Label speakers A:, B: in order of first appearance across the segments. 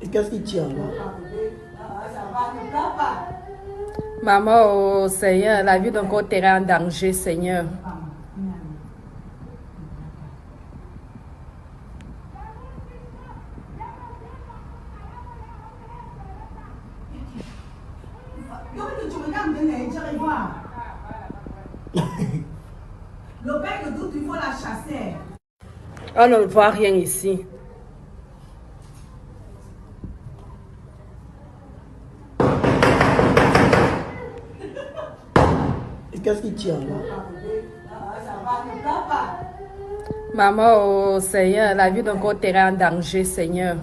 A: Et qu'est-ce qui tient là?
B: Maman, oh Seigneur, la vie d'un côté est en danger, Seigneur.
C: Le bec de doute, il faut la chasser.
B: On ne voit rien ici.
A: Et qu'est-ce qui tient là?
B: Maman, oh Seigneur, la vie d'un côté est en danger, Seigneur.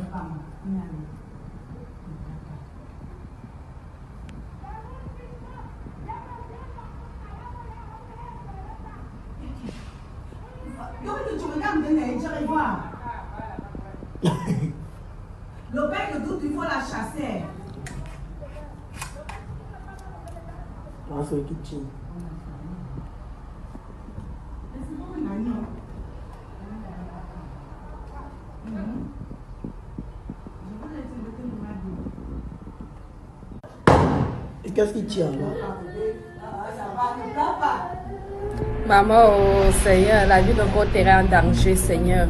C: Le bec de doute, il faut la chasser.
A: Ah, c'est qui tient. Et qu'est-ce qui tient là?
B: Maman, oh Seigneur, la vie d'un côté est en danger, Seigneur.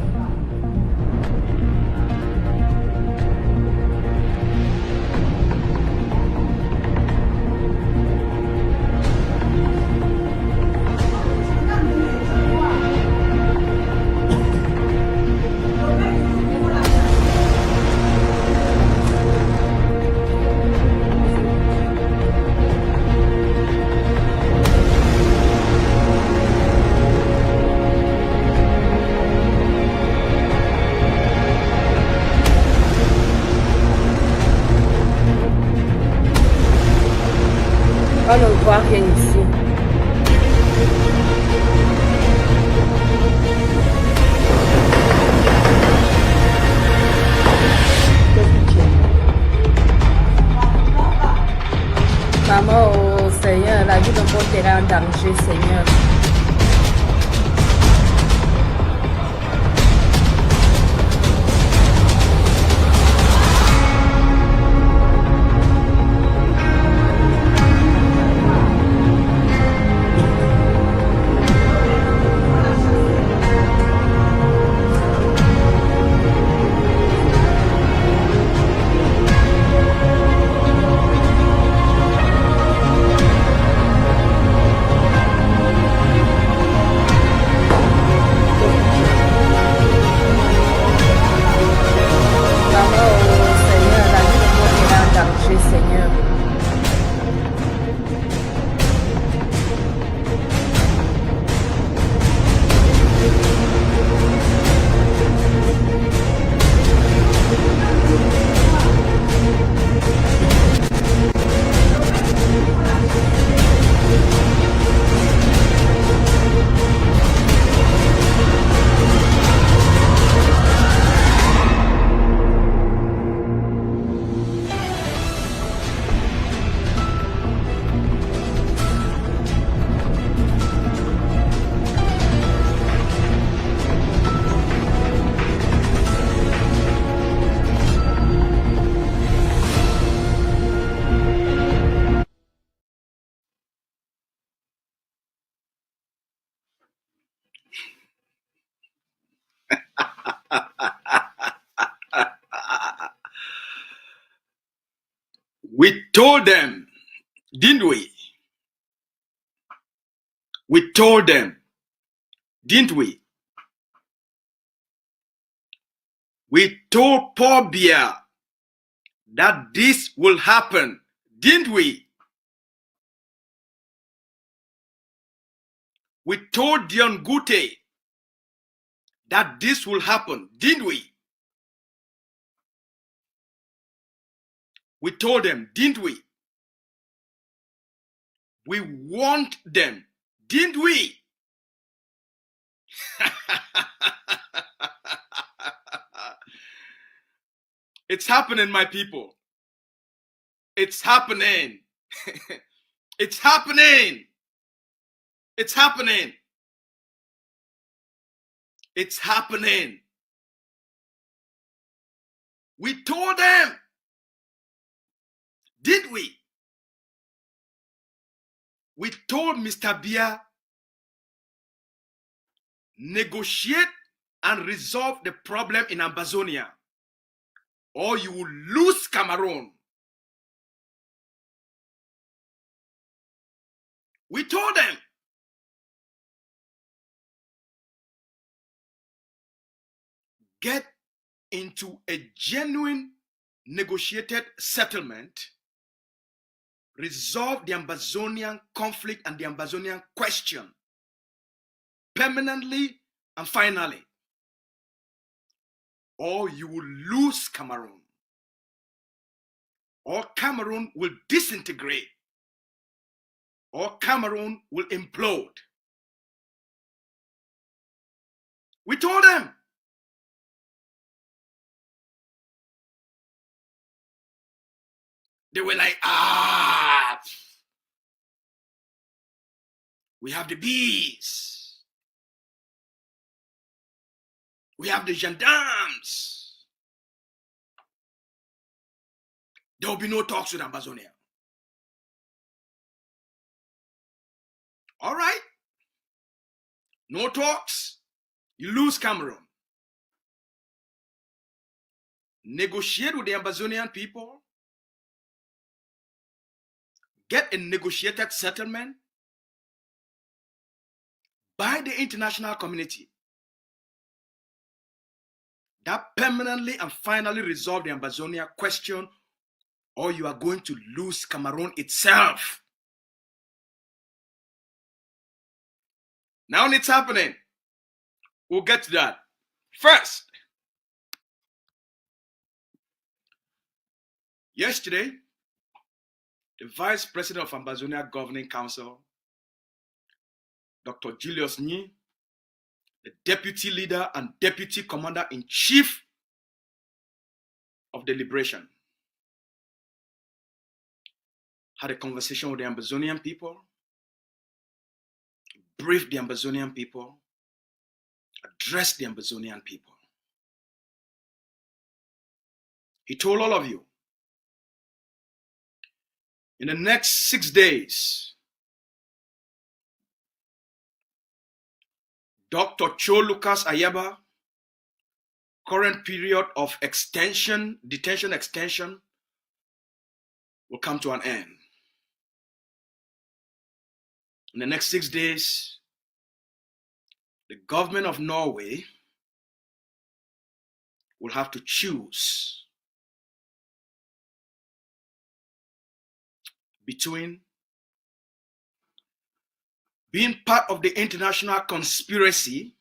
B: On ne voit rien ici. Maman, oh Seigneur, la vie d'un côté est en danger, Seigneur. Seigneur.
D: We told them, didn't we? We told them, didn't we? We told Paul Biya that this will happen, didn't we? We told Dion Gute that this will happen, didn't we? We told them, didn't we? We warned them, didn't we? It's happening, my people. It's happening. It's happening. It's happening. It's happening. We told them, did we? We told Mr. Biya, negotiate and resolve the problem in Ambazonia, or you will lose Cameroon. We told them. Get into a genuine negotiated settlement, resolve the Ambazonian conflict and the Ambazonian question permanently and finally, or you will lose Cameroon, or Cameroon will disintegrate, or Cameroon will implode. We told them. They were like, we have the bees. We have the gendarmes. There will be no talks with Ambazonia. All right. No talks. You lose Cameroon. Negotiate with the Ambazonian people. Get a negotiated settlement by the international community that permanently and finally resolve the Ambazonia question, or you are going to lose Cameroon itself. Now it's happening. We'll get to that. First, yesterday, the Vice President of Ambazonia Governing Council, Dr. Julius Nyih, the Deputy Leader and Deputy Commander-in-Chief of the Liberation, had a conversation with the Ambazonian people, briefed the Ambazonian people, addressed the Ambazonian people. He told all of you, in the next 6 days, Dr. Cho Ayaba, current period of detention extension, will come to an end. In the next 6 days, the government of Norway will have to choose between being part of the international conspiracy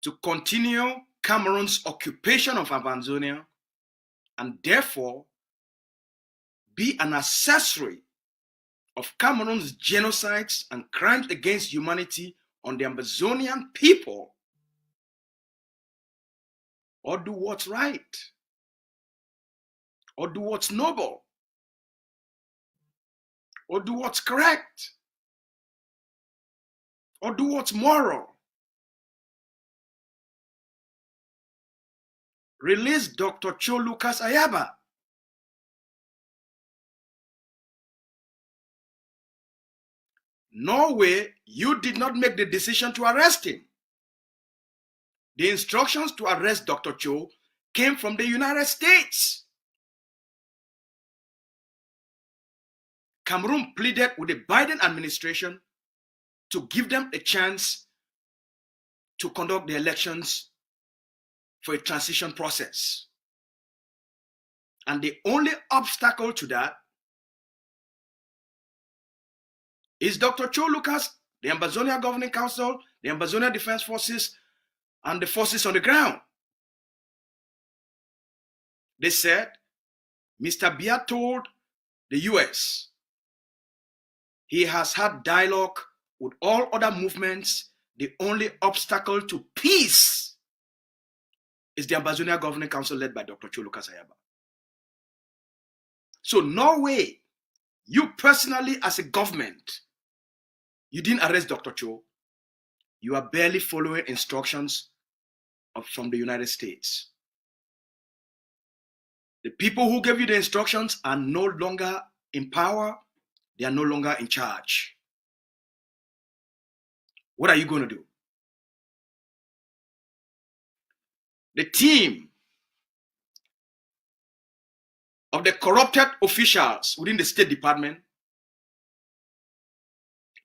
D: to continue Cameroon's occupation of Ambazonia and therefore be an accessory of Cameroon's genocides and crimes against humanity on the Ambazonian people, or do what's right, or do what's noble, or do what's correct, or do what's moral. Release Dr. Cho Ayaba. Norway, you did not make the decision to arrest him. The instructions to arrest Dr. Cho came from the United States. Cameroon pleaded with the Biden administration to give them a chance to conduct the elections for a transition process. And the only obstacle to that is Dr. Cho, the Ambazonia Governing Council, the Ambazonia Defense Forces, and the forces on the ground. They said, Mr. Biya told the US he has had dialogue with all other movements. The only obstacle to peace is the Ambazonia Governing Council led by Dr. Cho Ayaba. So Norway, you personally as a government, you didn't arrest Dr. Cho. You are barely following instructions from the United States. The people who gave you the instructions are no longer in power. They are no longer in charge. What are you going to do? The team of the corrupted officials within the State Department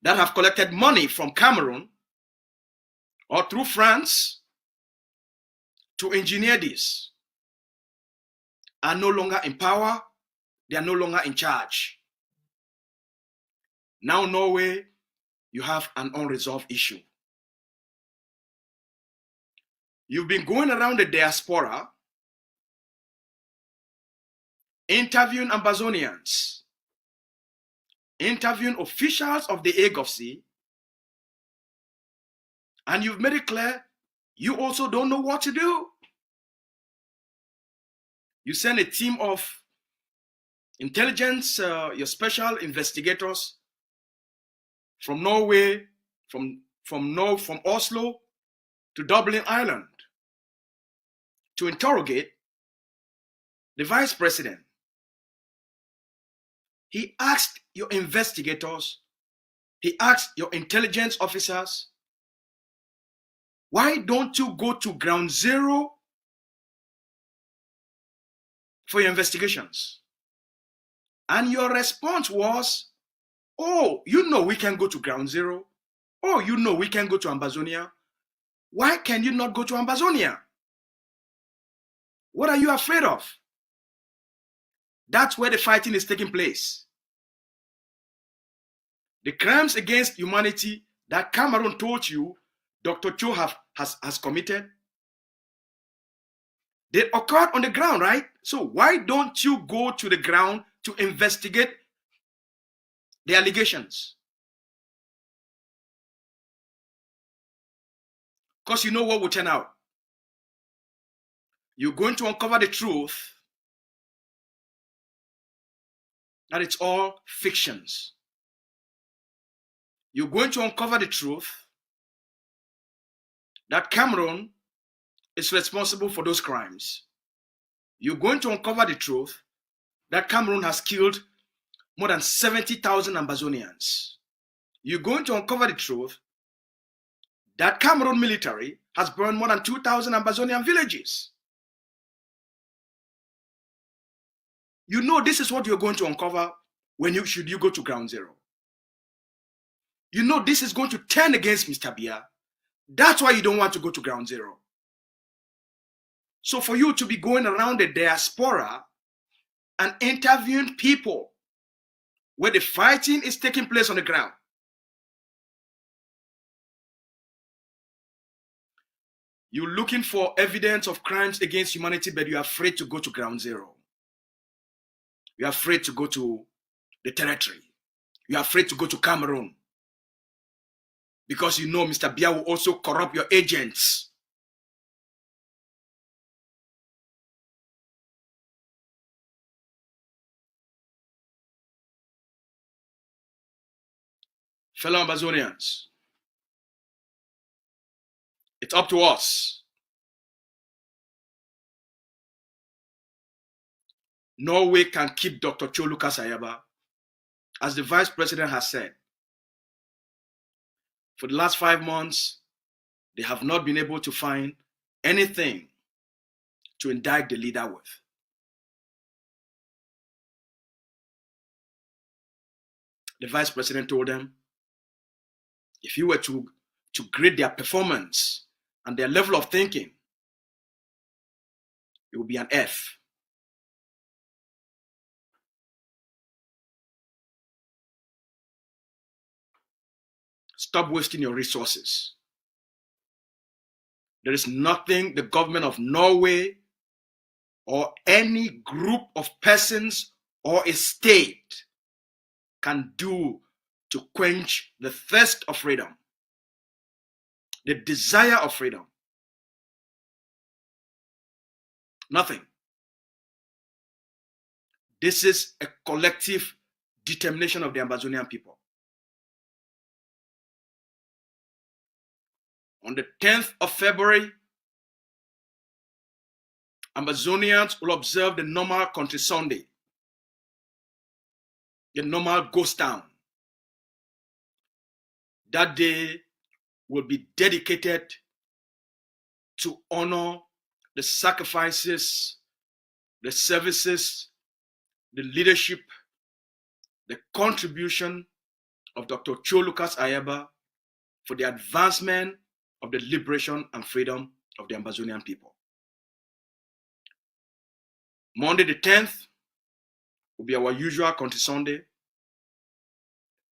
D: that have collected money from Cameroon or through France to engineer this are no longer in power. They are no longer in charge. Now, Norway, you have an unresolved issue. You've been going around the diaspora interviewing Ambazonians, interviewing officials of the AGOFC, and you've made it clear you also don't know what to do. You send a team of intelligence, your special investigators from Norway, from Oslo to Dublin, Ireland, to interrogate the vice president. He asked your investigators, he asked your intelligence officers, why don't you go to ground zero for your investigations? And your response was, oh, you know we can go to ground zero. Oh, you know we can go to Ambazonia. Why can you not go to Ambazonia? What are you afraid of? That's where the fighting is taking place. The crimes against humanity that Cameroon told you Dr. Cho has committed, they occurred on the ground, right? So why don't you go to the ground to investigate the allegations? Because you know what will turn out. You're going to uncover the truth that it's all fictions. You're going to uncover the truth that Cameroon is responsible for those crimes. You're going to uncover the truth that Cameroon has killed more than 70,000 Ambazonians. You're going to uncover the truth that Cameroon military has burned more than 2,000 Ambazonian villages. You know this is what you're going to uncover when you go to ground zero. You know this is going to turn against Mr. Bia. That's why you don't want to go to ground zero. So for you to be going around the diaspora and interviewing people where the fighting is taking place on the ground, you're looking for evidence of crimes against humanity, but you're afraid to go to ground zero. You're afraid to go to the territory. You're afraid to go to Cameroon. Because you know Mr. Bia will also corrupt your agents. Fellow Ambazonians, it's up to us. Norway can keep Dr. Cho Ayaba, as the vice president has said. For the last 5 months, they have not been able to find anything to indict the leader with. The vice president told them, if you were to grade their performance and their level of thinking, it would be an F. Stop wasting your resources. There is nothing the government of Norway or any group of persons or a state can do to quench the thirst of freedom, the desire of freedom. Nothing. This is a collective determination of the Ambazonian people. On the 10th of February, Ambazonians will observe the normal country Sunday, the normal ghost town. That day will be dedicated to honor the sacrifices, the services, the leadership, the contribution of Dr. Cho Ayaba for the advancement of the liberation and freedom of the Ambazonian people. Monday the 10th will be our usual country Sunday.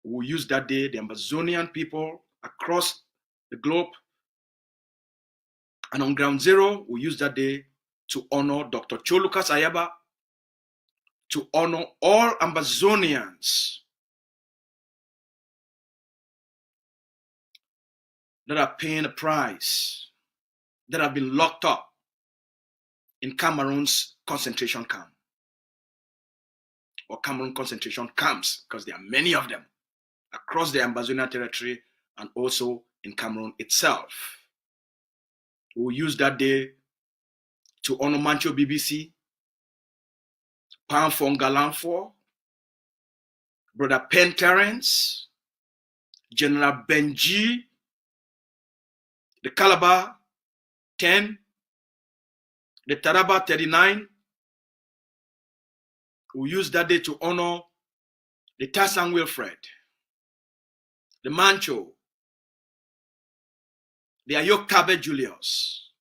D: We will use that day, the Ambazonian people across the globe, and on Ground Zero, we use that day to honor Dr. Cho Ayaba, to honor all Ambazonians that are paying a price, that have been locked up in Cameroon's concentration camp, or Cameroon concentration camps, because there are many of them across the Ambazonian territory and also in Cameroon itself. We will use that day to honor Mancho BBC, Pan Fongalanfo, Brother Pen Terence, General Benji, the Calabar 10, the Taraba 39. We use that day to honor the Tassan Wilfred, the Mancho, the Ayokabe Julius,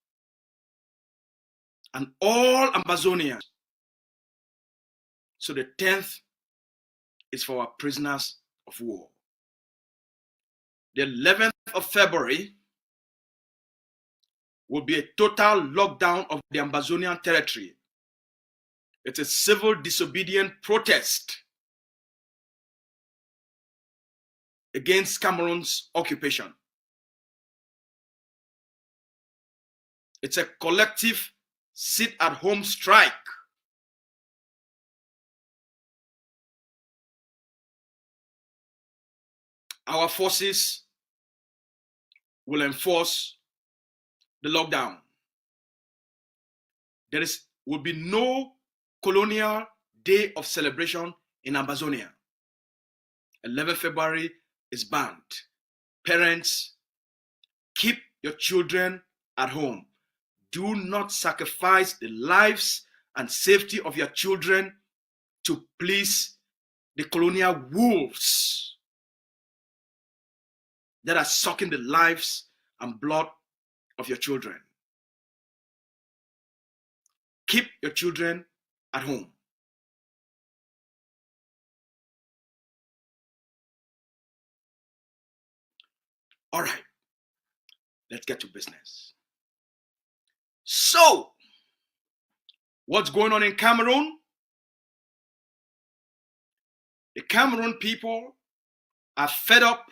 D: and all Ambazonians. So the 10th is for our prisoners of war. The 11th of February will be a total lockdown of the Ambazonian territory. It's a civil disobedient protest against Cameroon's occupation. It's a collective sit-at-home strike. Our forces will enforce the lockdown. There will be no colonial day of celebration in Ambazonia. 11 February is banned. Parents, keep your children at home. Do not sacrifice the lives and safety of your children to please the colonial wolves that are sucking the lives and blood of your children. Keep your children at home. All right, let's get to business. So, what's going on in Cameroon? The Cameroon people are fed up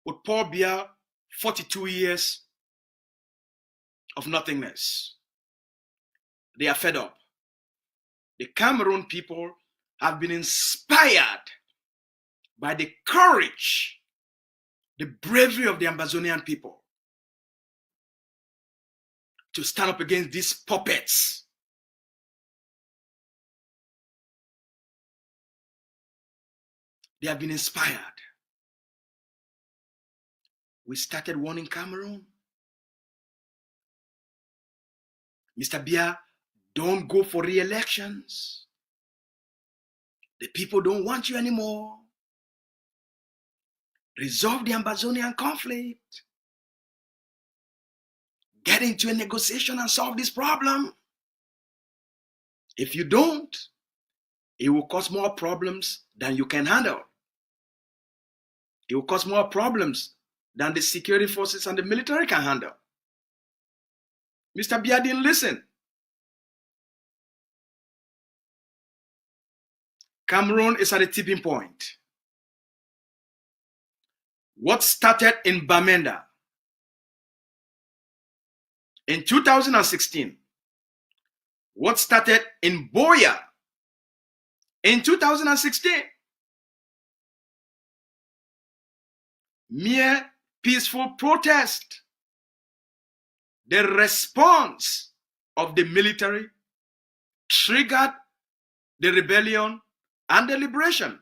D: with Paul Biya 42 years of nothingness. They are fed up. The Cameroon people have been inspired by the courage, the bravery of the Ambazonian people to stand up against these puppets. They have been inspired. We started one in Cameroon. Mr. Biya, don't go for re-elections. The people don't want you anymore. Resolve the Ambazonian conflict. Get into a negotiation and solve this problem. If you don't, it will cause more problems than you can handle. It will cause more problems than the security forces and the military can handle. Mr. Biya didn't listen. Cameroon is at a tipping point. What started in Bamenda in 2016, what started in Boya in 2016, mere peaceful protest The response of the military triggered the rebellion and the liberation.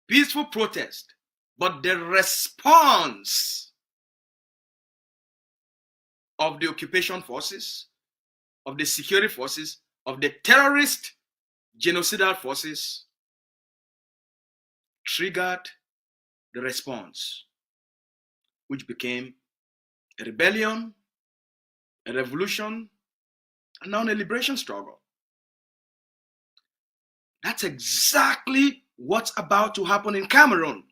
D: Peaceful protest, but the response of the occupation forces, of the security forces, of the terrorist genocidal forces triggered the response, which became a rebellion, a revolution, and now a liberation struggle. That's exactly what's about to happen in Cameroon.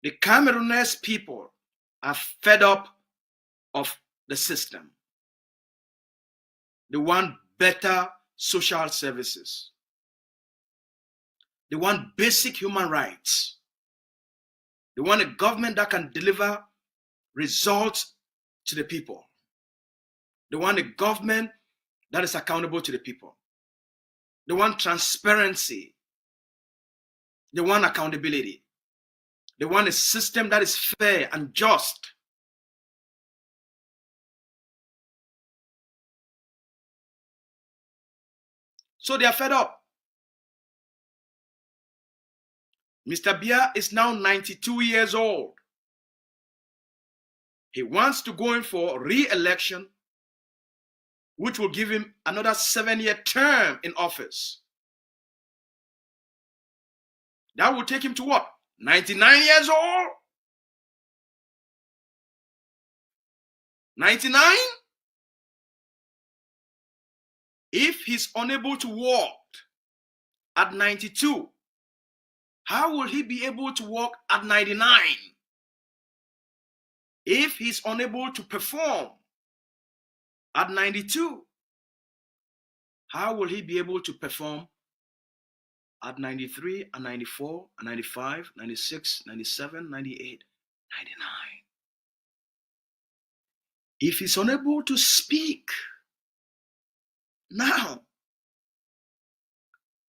D: The Cameroonese people are fed up of the system. They want better social services. They want basic human rights. They want a government that can deliver results to the people. They want a government that is accountable to the people. They want transparency. They want accountability. They want a system that is fair and just. So they are fed up. Mr. Biya is now 92 years old. He wants to go in for re-election, which will give him another 7-year term in office. That will take him to what? 99 years old? 99? If he's unable to walk at 92, how will he be able to walk at 99? If he's unable to perform at 92, how will he be able to perform at 93 and 94 and 95, 96, 97, 98, 99? If he's unable to speak now,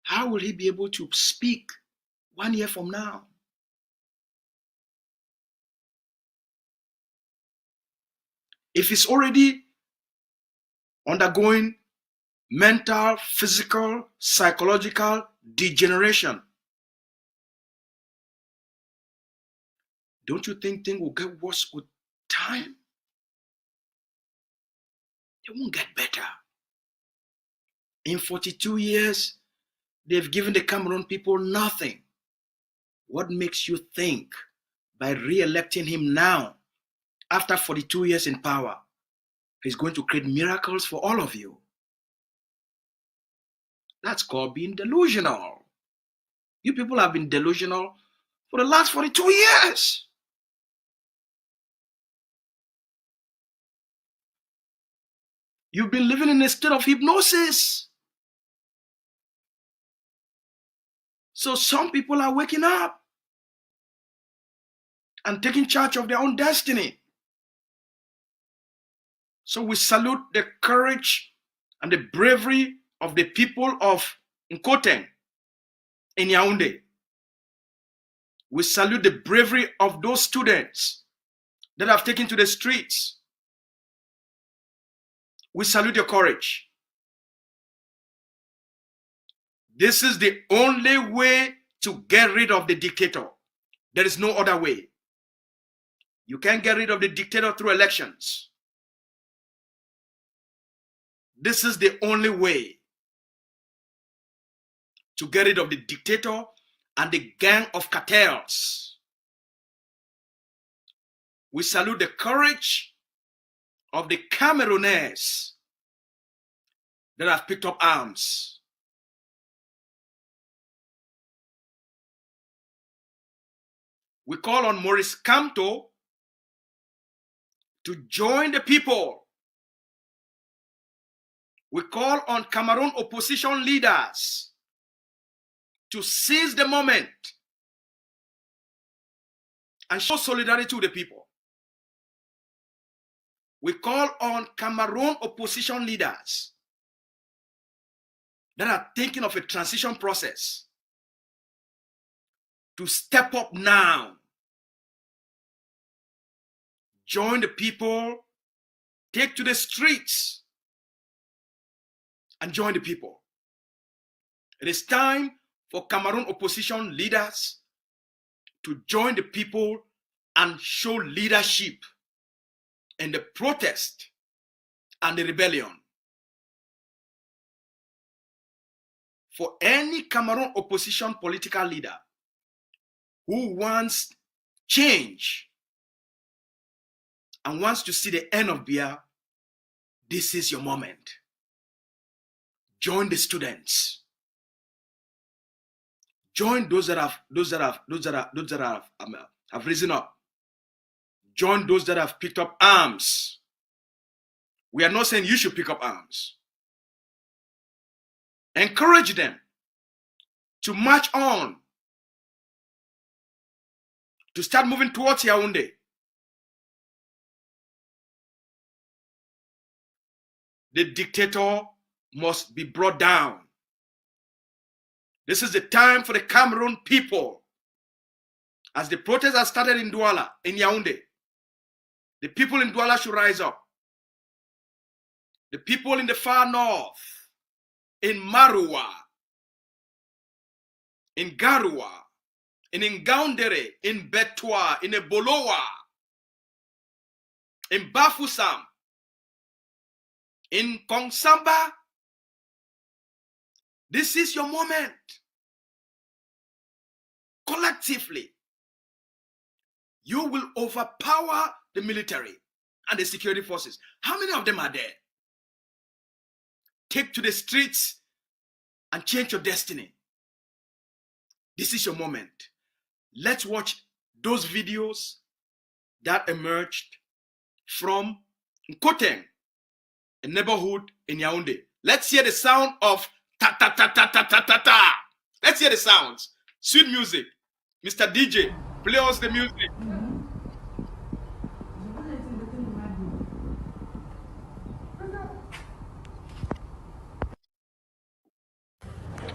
D: how will he be able to speak 1 year from now? If he's already undergoing mental, physical, psychological degeneration, don't you think things will get worse with time? They won't get better. In 42 years, they've given the Cameroon people nothing. What makes you think by re-electing him now, after 42 years in power, he's going to create miracles for all of you? That's called being delusional. You people have been delusional for the last 42 years. You've been living in a state of hypnosis. So some people are waking up and taking charge of their own destiny. So we salute the courage and the bravery of the people of Nkoteng in Yaounde. We salute the bravery of those students that have taken to the streets. We salute your courage. This is the only way to get rid of the dictator. There is no other way. You can't get rid of the dictator through elections. This is the only way to get rid of the dictator and the gang of cartels. We salute the courage of the Cameroonese that have picked up arms. We call on Maurice Kamto to join the people. We call on Cameroon opposition leaders to seize the moment and show solidarity to the people. We call on Cameroon opposition leaders that are thinking of a transition process to step up now. Join the people, take to the streets, and join the people. It is time for Cameroon opposition leaders to join the people and show leadership in the protest and the rebellion. For any Cameroon opposition political leader who wants change and wants to see the end of BIR, this is your moment. Join the students. Join those that have risen up. Join those that have picked up arms. We are not saying you should pick up arms. Encourage them to march on, to start moving towards Yaounde. The dictator must be brought down. This is the time for the Cameroon people. As the protests have started in Douala, in Yaounde, the people in Douala should rise up. The people in the far north, in Marua, in Garua, in Ngaoundere, in Betwa, in Ebolowa, in Bafoussam, in Kongsamba. This is your moment. Collectively, you will overpower the military and the security forces. How many of them are there? Take to the streets and change your destiny. This is your moment. Let's watch those videos that emerged from Nkoteng, a neighborhood in Yaounde. Let's hear the sound of ta ta ta ta ta ta ta ta. Let's hear the sounds. Sweet music. Mr. DJ, play us the music.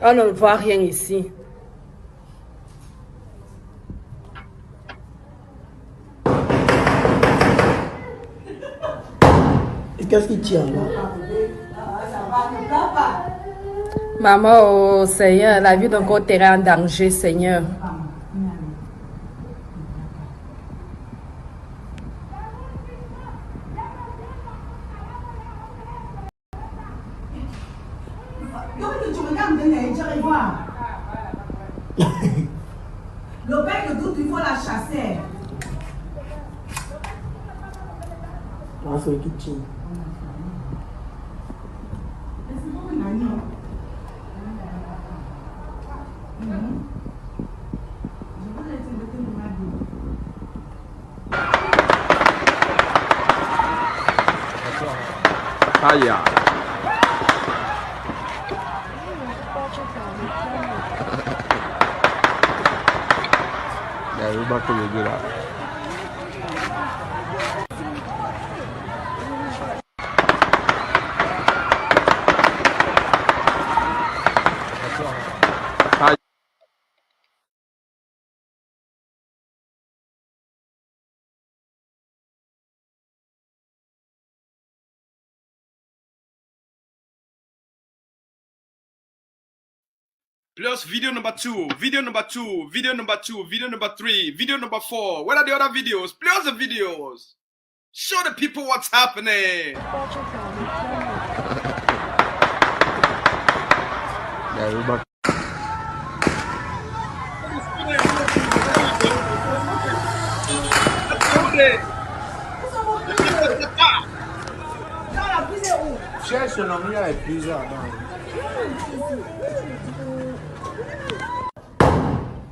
B: On ne voit rien ici.
A: Et qu'est-ce qui tient là?
B: Maman, oh Seigneur, la vie d'un côté est en danger, Seigneur.
C: Le père de doute, il faut la chasser.
E: Aïe. Il y a le bateau de deux là.
D: Plus video number 2, video number 2, video number 2, video number 3, video number 4. Where are the other videos? Plus the videos. Show the people what's happening.
E: Cherche le nom, il y a plusieurs.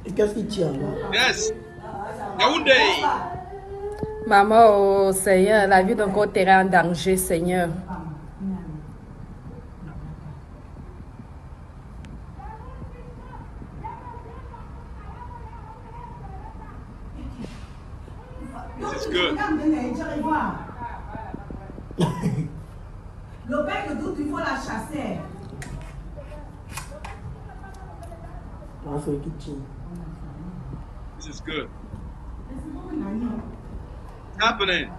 A: Et qu'est-ce qui tient là?
D: Yes. Yaounde.
B: Maman, oh Seigneur, la vie d'un côté est en danger, Seigneur.
D: This is good.
C: Le père de doute, il faut la chasser.
D: This is good. It's happening.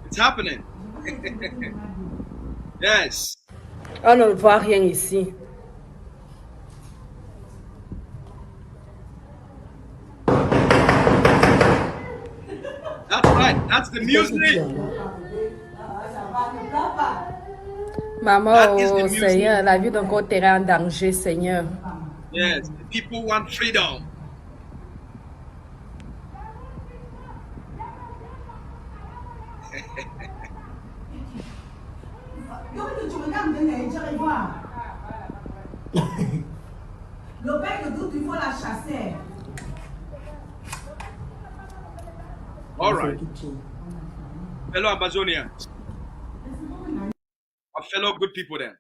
D: It's happening. Yes.
B: On ne voit rien ici.
D: That's right. That's the music.
B: Maman,
D: That is the
B: oh
D: music.
B: Seigneur, la vie d'un côté est en danger, Seigneur.
D: Yes. The people want freedom.
C: Le père de doute, il faut la chasser.
D: All right. Fellow Ambazonians. Our fellow good people then.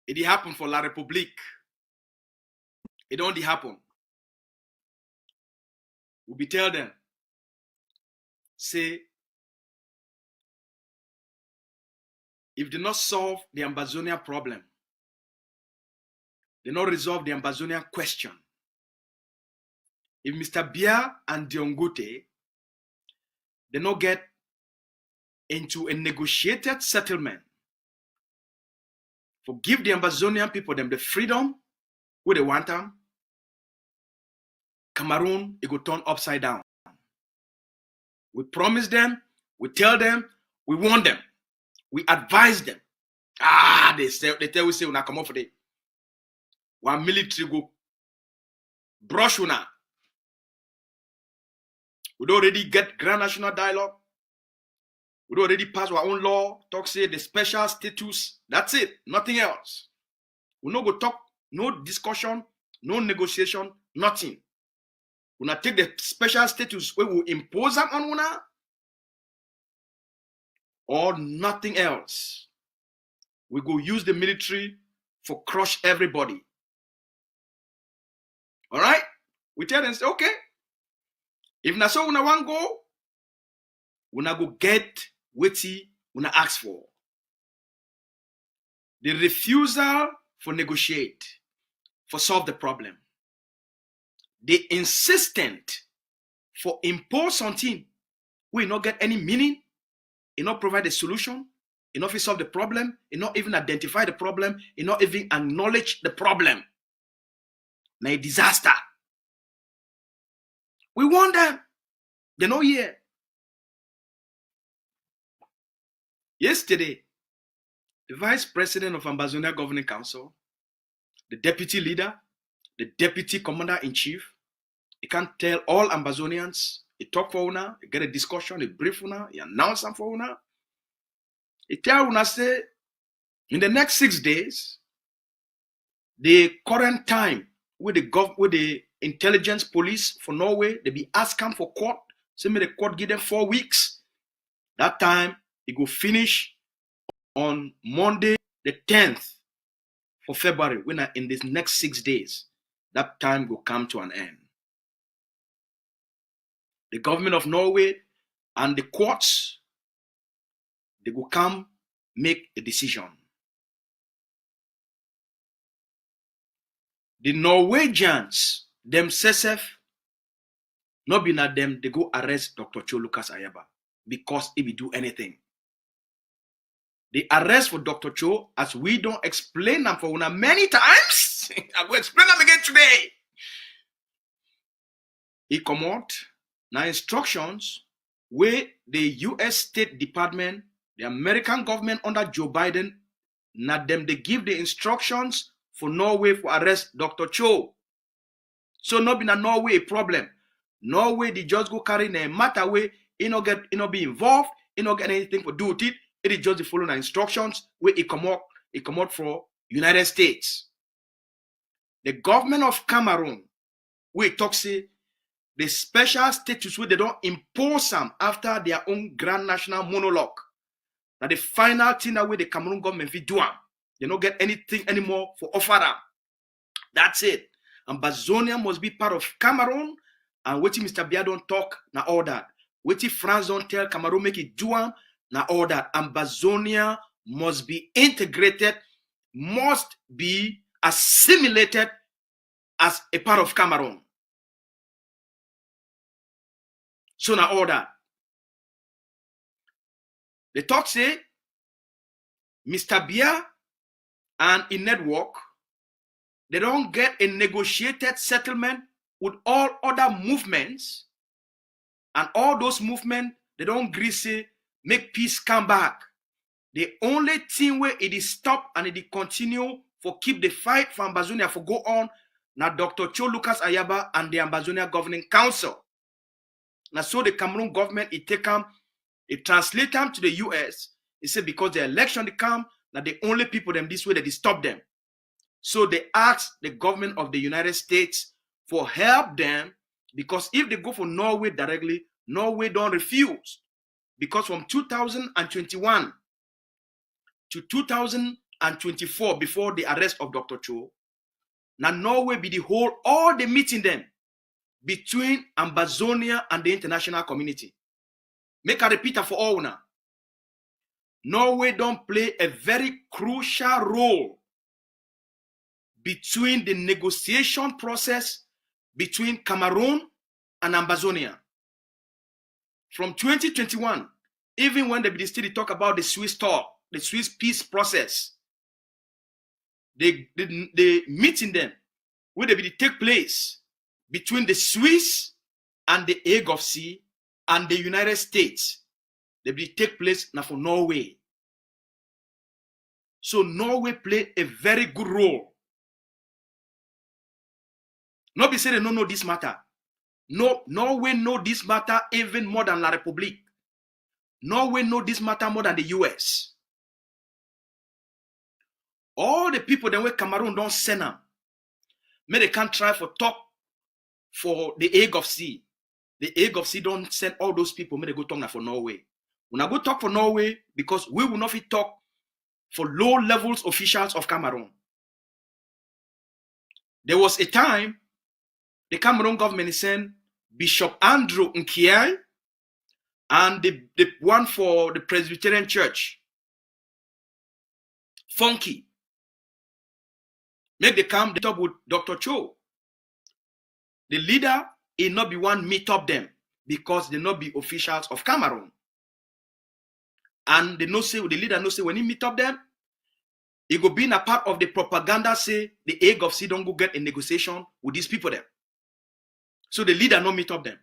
D: It did happen for La République. It only happened. We be tell them, say, if they not solve the Ambazonian problem, they not resolve the Ambazonian question. If Mr. Bia and Diongote, they not get into a negotiated settlement, forgive the Ambazonian people them the freedom where they want them, Cameroon, it go turn upside down. We promise them, we tell them, we warn them, we advise them. They tell we say when I come up for the one military go brush una. We don't already get grand national dialogue. We don't already pass our own law, talk say the special status. That's it, nothing else. We no go talk, no discussion, no negotiation, nothing. We not take the special status where we impose them on una or nothing else. We go use the military for crush everybody. All right? We tell them, say, okay, if na so una want go, una go get wetin una ask for. The refusal for negotiate, for solve the problem. The insistent for impose something will not get any meaning, it not provide a solution, it not solve the problem, it not even identify the problem, it not even acknowledge the problem. Now a disaster. We want them. They're not here. Yesterday, the vice president of Ambazonian Governing Council, the deputy leader, the deputy commander-in-chief, he can't tell all Ambazonians, he talk for una, he get a discussion, he brief una, he announce them for una. He tell una say, in the next 6 days, the current time with the intelligence police for Norway, they be asking for court, say me the court give them 4 weeks. That time, it go finish on Monday, the 10th for February, when in these next 6 days, that time will come to an end. The government of Norway and the courts, they will come make a decision. The Norwegians themselves, not being at them, they go arrest Dr. Cho Ayaba because if he do anything. The arrest for Dr. Cho, as we don't explain them for una many times, I will explain them again today. He come out now instructions where the U.S. State Department, the American government under Joe Biden, now them they give the instructions for Norway for arrest Dr. Cho. So not be na Norway a problem. Norway they just go carry a matter where he not be involved, he not get anything to do with it. It is just the following instructions where it come out for United States. The government of Cameroon, we talk say the special status where they don't impose them after their own grand national monologue. Now the final thing that way the Cameroon government will do them. They don't get anything anymore for offer them. That's it. Ambazonia must be part of Cameroon, and what Mr. Bia don't talk, now all that. What France don't tell Cameroon make it do them, now all that. Ambazonia must be integrated, must be assimilated as a part of Cameroon. So now all that. The talk say, Mr. Bia and in network, they don't get a negotiated settlement with all other movements, and all those movements, they don't agree say, make peace come back. The only thing where it is stop and it is continue for keep the fight for Ambazonia for go on, now Dr. Cho Ayaba and the Ambazonian Governing Council. Now so the Cameroon government, it take them, it translate them to the US. It said because the election they come, now the only people them this way that they stop them. So they asked the government of the United States for help them, because if they go for Norway directly, Norway don't refuse. Because from 2021 to 2024, before the arrest of Dr. Cho, now Norway be the whole, all the meeting them between Ambazonia and the international community. Make a repeater for all now. Norway don't play a very crucial role between the negotiation process between Cameroon and Ambazonia. From 2021, even when they still talk about the Swiss talk, the Swiss peace process, they meeting them where they take place between the Swiss and the Hague of Sea and the United States. They take place now for Norway. So Norway played a very good role. Nobody say they don't know this matter. No, Norway know this matter even more than La République. Norway know this matter more than the US. All the people that way Cameroon don't send them. May they can't try for talk for the Hague of Sea. The Hague of Sea don't send all those people. May they go talk now for Norway. When I go talk for Norway, because we will not fit talk for low levels officials of Cameroon. There was a time the Cameroon government sent Bishop Andrew Nyih and the one for the Presbyterian Church, Funky. Make the come meet up with Dr. Cho. The leader will not be one meet up them because they not be officials of Cameroon. And they know say, the leader know say when he meet up them, he go be in a part of the propaganda say the Hague of Sea don't go get a negotiation with these people there. So the leader no meet up them.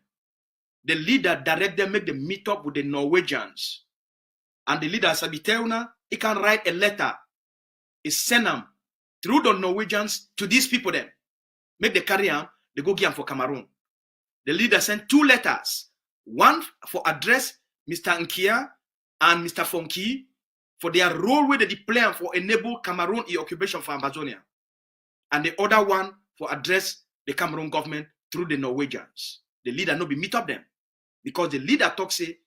D: The leader direct them, make them meet up with the Norwegians. And the leader Sabiteuna, he can write a letter. He send them through the Norwegians to these people then. Make the carry them, they go give them for Cameroon. The leader sent 2 letters. One for address Mr. Nyih and Mr. Funky for their role where they play for enable Cameroon in occupation for Ambazonia. And the other one for address the Cameroon government through the Norwegians. The leader no be meet up them. Because the leader talk say,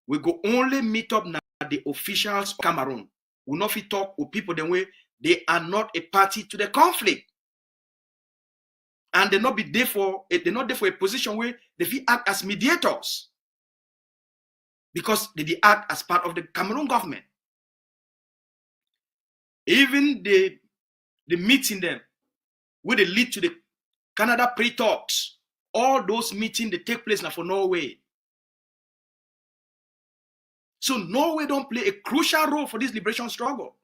D: we go only meet up now the officials of Cameroon. We not fit talk with people the way they are not a party to the conflict. And they not be there for they're not there for a position where they fit act as mediators. Because they act as part of the Cameroon government. Even the meeting them, where they lead to the Canada pre-talks, all those meetings they take place now for Norway. So Norway don't play a crucial role for this liberation struggle.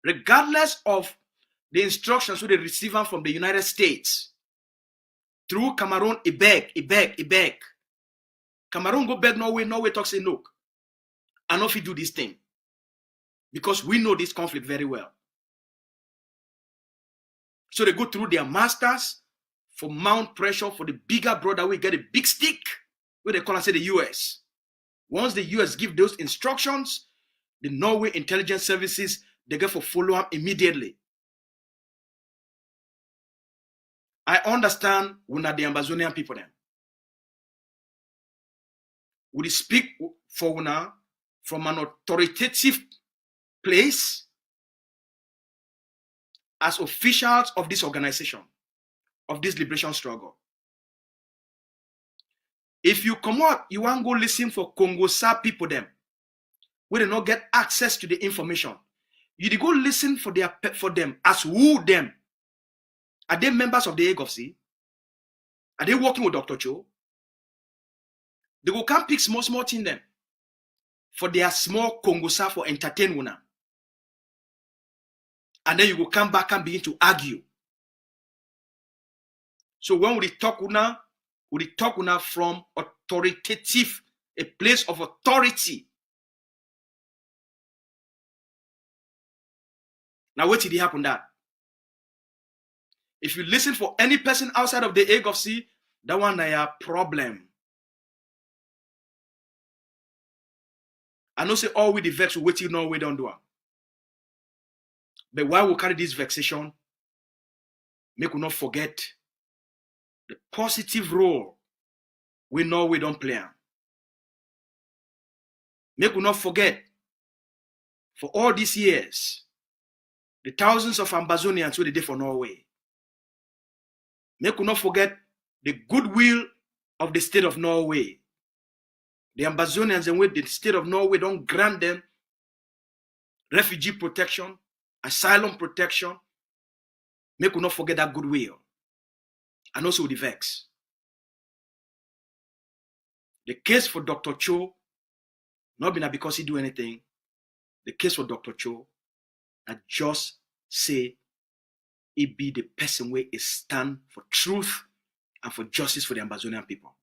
D: Regardless of the instructions that they receive from the United States, through Cameroon, he beg. Cameroon go beg Norway, Norway talks say, look, I know if you do this thing. Because we know this conflict very well. So they go through their masters for mount pressure for the bigger brother. We get a big stick, where they call and say the US. Once the US give those instructions, the Norway intelligence services, they get for follow up immediately. I understand we're not the Ambazonian people then. We speak for now from an authoritative place as officials of this organization, of this liberation struggle. If you come out, you want to go listen for Congo Sa people them, where they not get access to the information. You dey go listen for them as who them. Are they members of the AGOFC? Are they working with Dr. Cho? They go come pick small thing them for their small Congosa for entertain una. And then you go come back and begin to argue. So when we talk una from authoritative, a place of authority. Now what did it happen that? If you listen for any person outside of the AGOFC, that one is a problem. I know say all with the vex, we wait till Norway don't do it. But why we carry this vexation? Make we not forget the positive role we Norway don't play. Make we not forget for all these years, the thousands of Ambazonians who they did for Norway. Make we not forget the goodwill of the state of Norway. The Ambazonians and with the state of Norway don't grant them refugee protection, asylum protection. Make we not forget that goodwill. And also the vex. The case for Dr. Cho, not been because he do anything. The case for Dr. Cho, I just say he be the person where he stand for truth and for justice for the Ambazonian people.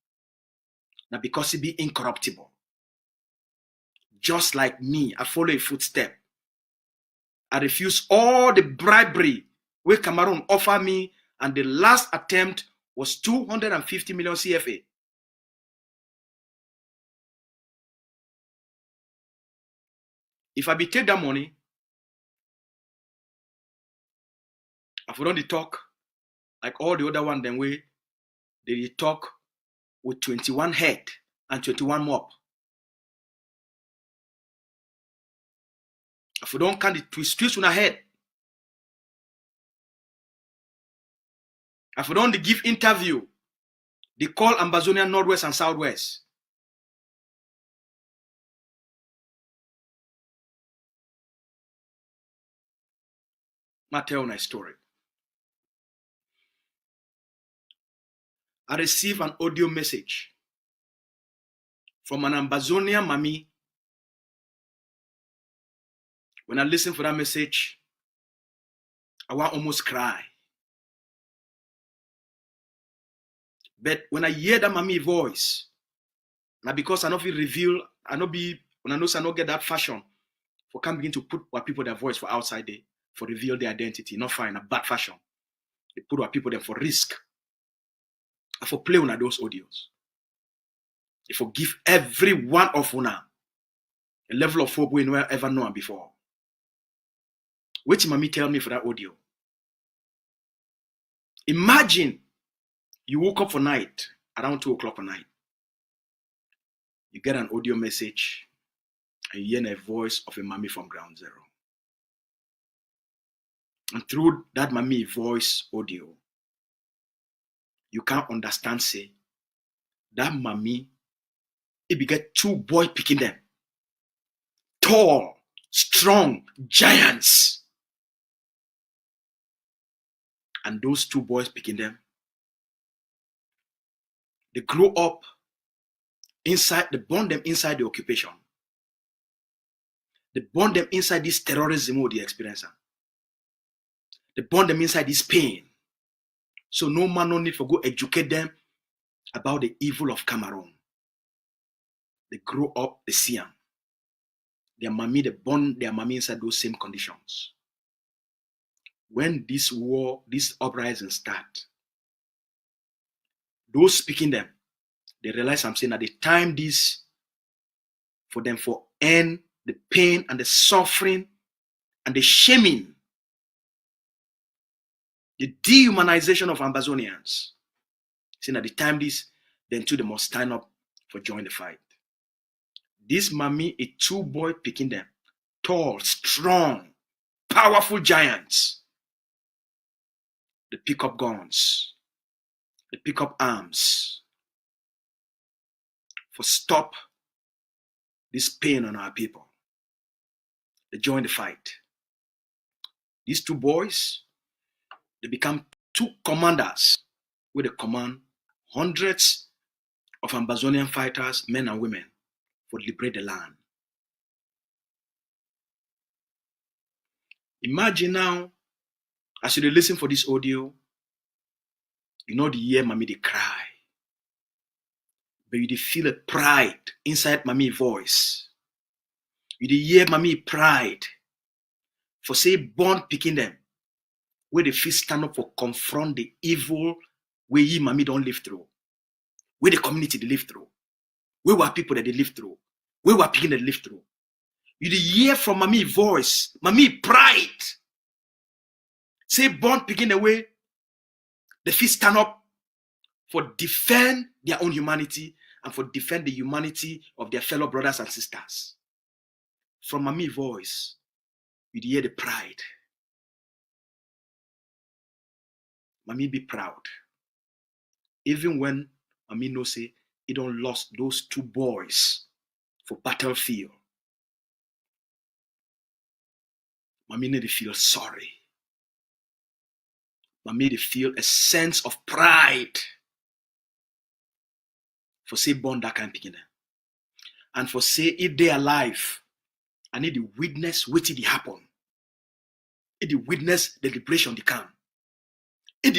D: Now because he be incorruptible. Just like me, I follow a footstep. I refuse all the bribery where Cameroon offer me, and the last attempt was 250 million CFA. If I be take that money, if we don't talk like all the other one, then they talk with 21 head and 21 mop. If we don't count the twist on our head, if we don't give interview, they call Ambazonian Northwest and Southwest. I tell you a story. I received an audio message from an Ambazonian mommy. When I listen for that message, I want almost cry. But when I hear that mommy voice, now because I don't feel reveal, I not be when I know I not get that fashion for can begin to put what people their voice for outside there for reveal their identity, not find a bad fashion. They put what people there for risk. And for play on those audios. They forgive every one of una a level of hope we never ever known before. Which mommy tell me for that audio? Imagine you woke up for night around 2 o'clock at night. You get an audio message and you hear a voice of a mommy from ground zero. And through that mommy voice audio, you can't understand, say, that mommy, it be get 2 boys picking them. Tall, strong, giants. And those 2 boys picking them, they grow up inside, they born them inside the occupation. They born them inside this terrorism or the experience. They born them inside this pain. So no man no need for go educate them about the evil of Cameroon. They grow up, they see them. Their mommy, they born their mommy inside those same conditions. When this war, this uprising start, those speaking them, they realize I'm saying at the time this for them for end the pain and the suffering and the shaming, the dehumanization of Ambazonians. Saying at the time this, then too they must stand up for join the fight. This mommy, a 2 boy picking them, tall, strong, powerful giants. They pick up guns, they pick up arms for stop this pain on our people. They join the fight. These two boys, they become two commanders with the command hundreds of Ambazonian fighters, men and women, for liberate the land. Imagine now, as you listen for this audio, you know the hear mommy they cry, but you feel a pride inside mommy voice. You hear mommy pride for say born picking them, where they feel stand up for confront the evil where ye mommy don't live through, where the community they live through, where were people that they live through, where were picking that live through. You hear from mommy voice, mommy pride. Say born picking away, the feel stand up for defend their own humanity and for defend the humanity of their fellow brothers and sisters. From mommy voice, you hear the pride. Mommy be proud. Even when mommy know say he don't lost those two boys for battlefield. Mommy need to feel sorry. Mommy need to feel a sense of pride for say born that kind of beginning. And for say if they alive, I need to witness what did happen. It did witness the liberation they come. It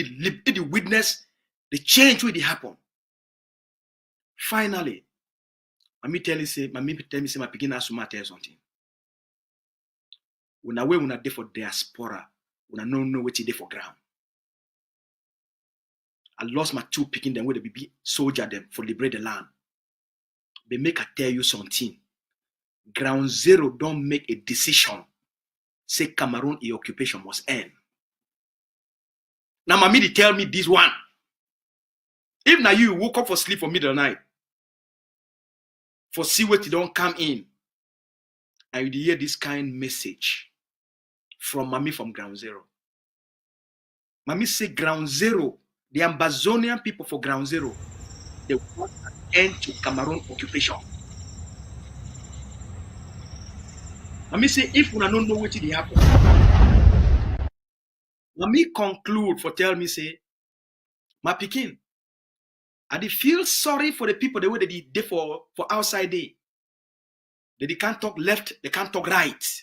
D: did witness the change will happen. Finally, mommy tell me say my beginner to tell something. When I when I dey for diaspora, when I know what they for ground. I lost my two picking them with the baby soldier them for liberate the land. They make I tell you something. Ground zero don't make a decision. Say Cameroon occupation must end. Now mommy they tell me this one. If now you woke up for sleep for middle of the night, for see what you don't come in, and you hear this kind message from mommy from ground zero. Mommy say ground zero, the Ambazonian people for ground zero, they want an end to Cameroon occupation. Mommy say if we don't know what did happen. Mommy conclude for tell me say, my pikin, I dey feel sorry for the people the way they did for outside day. They can't talk left, they can't talk right.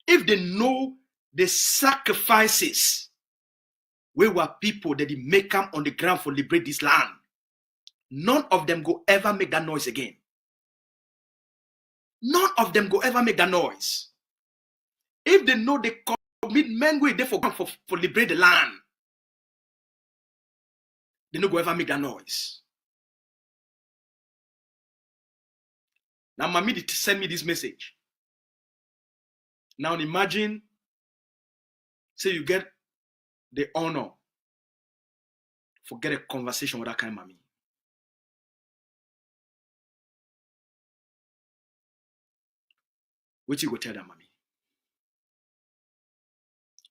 D: If they know the sacrifices where were people that they make come on the ground for liberate this land, none of them go ever make that noise again. None of them go ever make that noise. If they know the commitment way they for liberate the land, they don't go ever make that noise. Now, mommy did send me this message. Now, imagine, say you get the honor for get a conversation with that kind of mommy. What you go tell that mommy?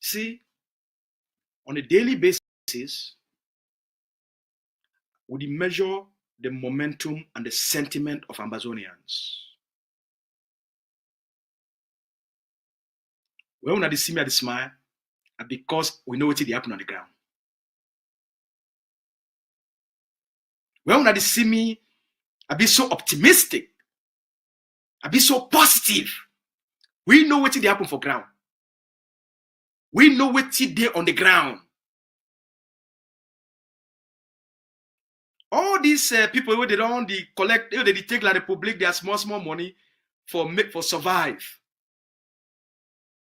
D: See, on a daily basis, we measure the momentum and the sentiment of Ambazonians. When we see me at the smile, because we know what is happening on the ground. When we see me, I be so optimistic. I be so positive. We know what is happening for ground. We know what is there on the ground. All these people where they don't collect, they take La Republic, their small money for survive.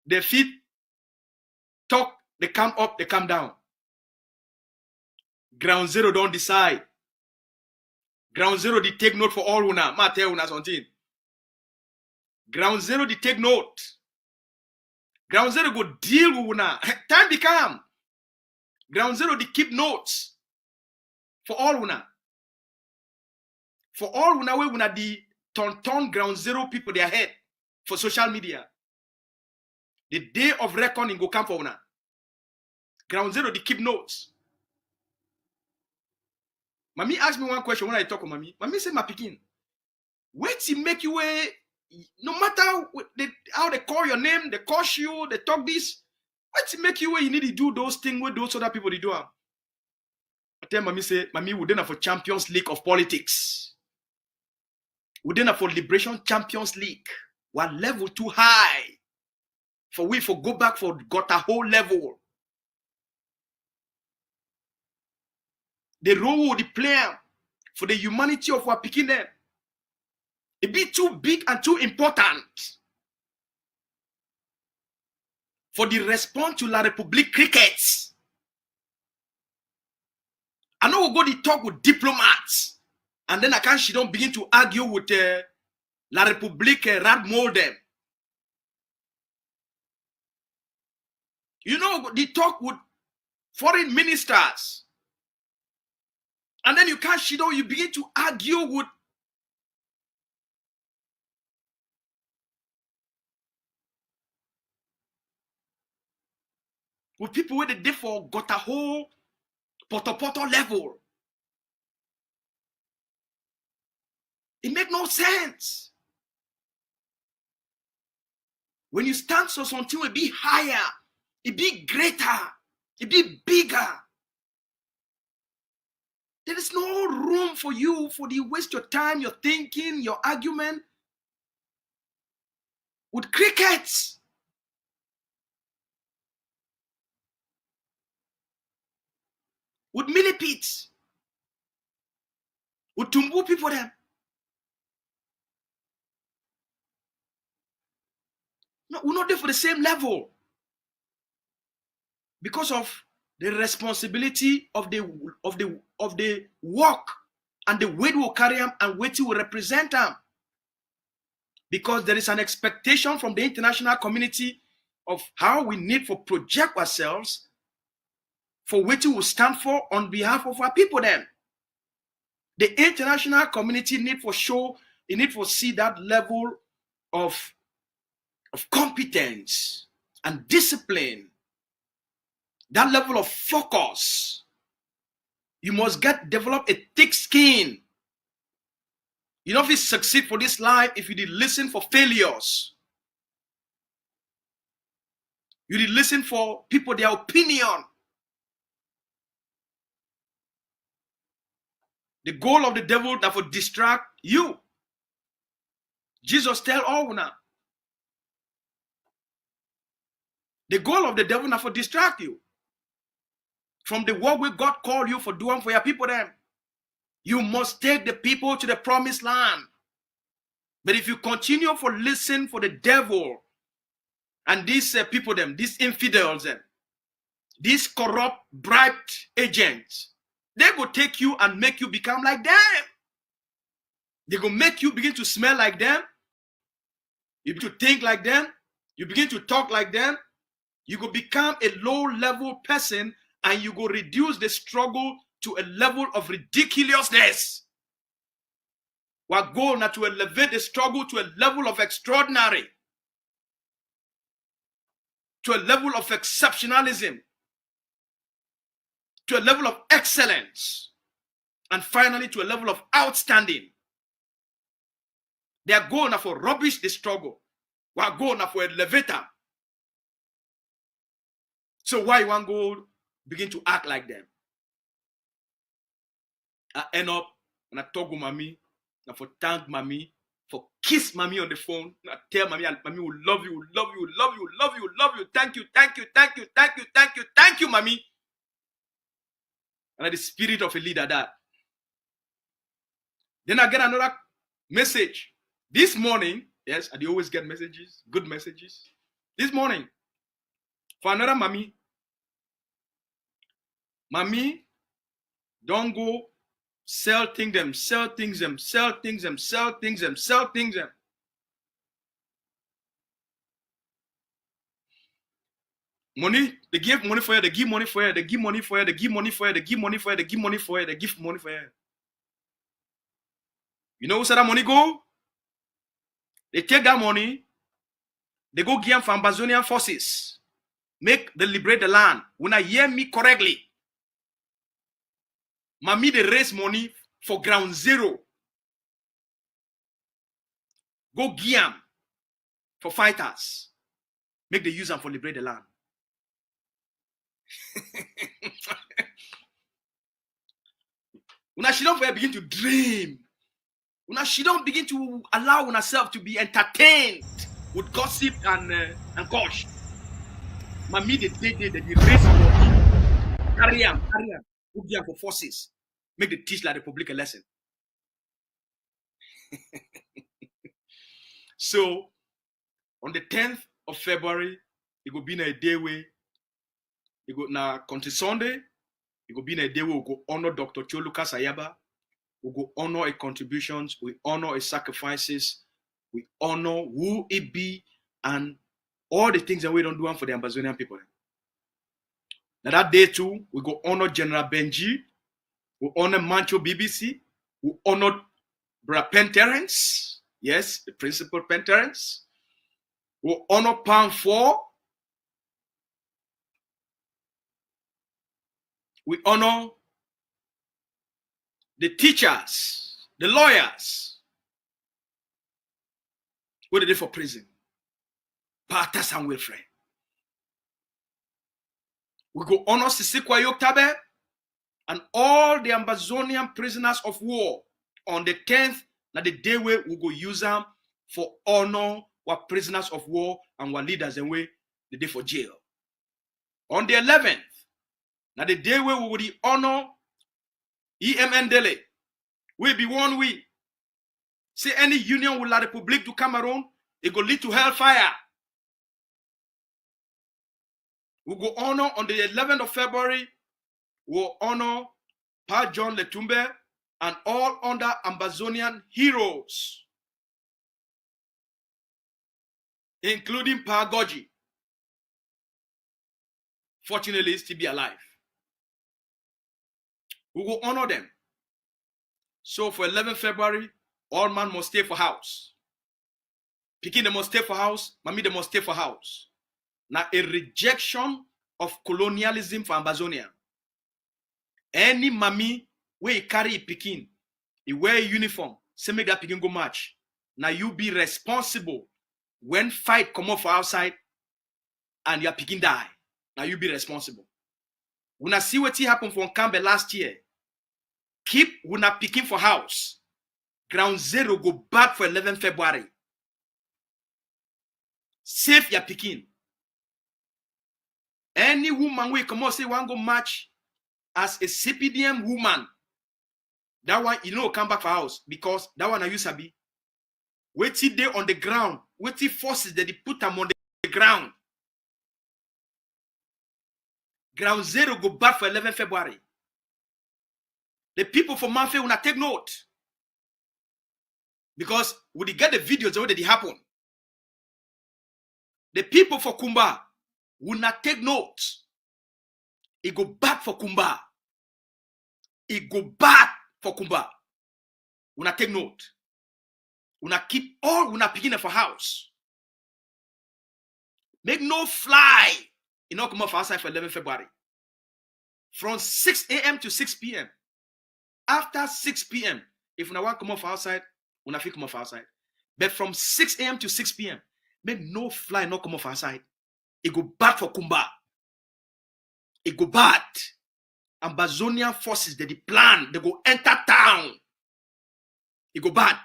D: Their feet talk, they come up, they come down. Ground zero don't decide. Ground zero they take note for all una. Ma tell una something. Ground zero they take note. Ground zero go deal with una. Time become. Ground zero they keep notes for all una. For all una way una the ton ground zero people they ahead for social media. The day of reckoning go come for una. Ground zero they keep notes. Mommy asked me one question when I talk with mommy. Mommy say, my pikin, wait till make you no matter how they call your name, they curse you, they talk this, What make you where you need to do those things where those other people they do? I tell mommy say, mommy, we don't have for Champions League of politics. We don't have for Liberation Champions League. We're level too high. For we for go back for got a whole level. The role of the player for the humanity of our picking them. It be too big and too important for the response to La République crickets. I know we'll go to talk with diplomats, and then I can't she don't begin to argue with La République Radmol them. You know, they talk with foreign ministers, and then you can't she don't you begin to argue with people where they therefore got a whole poto level. It make no sense. When you stand so something will be higher, it be greater, it be bigger. There is no room for you for the waste your time, your thinking, your argument with crickets. With millipedes, with tumbu people them. No, we're not there for the same level because of the responsibility of the work and the way we will carry them and way to represent them. Because there is an expectation from the international community of how we need to project ourselves for which we will stand for on behalf of our people then. The international community need for show, it need for see that level of competence and discipline, that level of focus. You must develop a thick skin. You know if you succeed for this life, if you did listen for failures. You did listen for people, their opinion. The goal of the devil that will distract you. Jesus tell all now. The goal of the devil not for distract you from the work where God called you for doing for your people then. You must take the people to the promised land. But if you continue for listen for the devil and these people them, these infidels them, these corrupt bribed agents, they will take you and make you become like them. They will make you begin to smell like them. You begin to think like them. You begin to talk like them. You will become a low-level person and you will reduce the struggle to a level of ridiculousness. We're going to elevate the struggle to a level of extraordinary, to a level of exceptionalism, to a level of excellence, and finally to a level of outstanding. They are going for rubbish the struggle. We are going for elevator. So why you want to go begin to act like them? I end up and I talk with mommy, and for thank mommy, for kiss mommy on the phone. And I tell mommy, mommy will love you, love you, love you, love you, love you. Thank you, thank you, thank you, thank you, thank you, thank you, mommy. And the spirit of a leader that. Then I get another message. This morning, yes, I always get messages, good messages. This morning, for another mommy. Mommy, don't go sell things them, sell things them, sell things them, sell things them, sell things them. Money, they give money for you, they give money for you, they give money for you, they give money for you, they give money for you, they give money for you, they give money for you. You know who said that money go? They take that money, they go give them for Ambazonian forces. Make they liberate the land. When I hear me correctly, mommy they raise money for ground zero. Go give them for fighters. Make they use them for liberate the land. Una she don't begin to dream. Una she don't begin to allow herself to be entertained with gossip and gosh. Mami the race carry am, put them for forces. Make the teach like Republic a lesson. So on the 10th of February, it will be in a day where it go na country Sunday. It will be in a day where we go honor Dr. Cho Ayaba. We go honor his contributions. We honor his sacrifices. We honor who he be and all the things that we don't do for the Ambazonian people. Now that day too, we go honor General Benji. We honor Mancho BBC. We honor Brother Penterence. Yes, the principal Penterence. We honor Palm 4. We honor the teachers, the lawyers. What did they for prison? Patas and Wilfred. We go honor Sisikwa Yoktabe and all the Ambazonian prisoners of war on the 10th, na the day where we go use them for honor our prisoners of war and our leaders and we the day for jail. On the 11th, na the day where we will honor EMN Dele. We be one we. Say any union with La République du Cameroun, it go lead to hellfire. We go honor on the 11th of February, we'll honor Pa John Letumbe and all other Ambazonian heroes, including Pa Goji. Fortunately, he's still be alive. We will honor them. So for 11th February, all man must stay for house. Pikin they must stay for house. Mami they must stay for house. Now a rejection of colonialism for Ambazonia. Any mami where he carry a pikin, he wear a uniform, say make that pikin go march. Now you be responsible when fight come up for outside and your pikin die. Now you be responsible. When I see what happened for Campbell last year, keep una pikin for house. Ground zero go back for 11 February. Save your pikin. Any woman will come out say one go march as a CPDM woman. That one you know come back for house because that one I use sabi. Wait till they on the ground. Wait till forces that they put them on the ground. Ground zero go back for 11 February. The people from Manfe will not take note. Because when they get the videos of what did happen, the people for Kumba will not take note. It go back for Kumba. It go back for Kumba. Will not take note. Will not keep all, will not begin for house. Make no fly. You know, come off outside for 11 February. From 6 a.m. to 6 p.m. After 6 p.m., if you want to come off outside, you want to come off outside. But from 6 a.m. to 6 p.m., make no fly not come off outside. It go bad for Kumba. It go bad. Ambazonian forces, they plan, they go enter town. It go bad.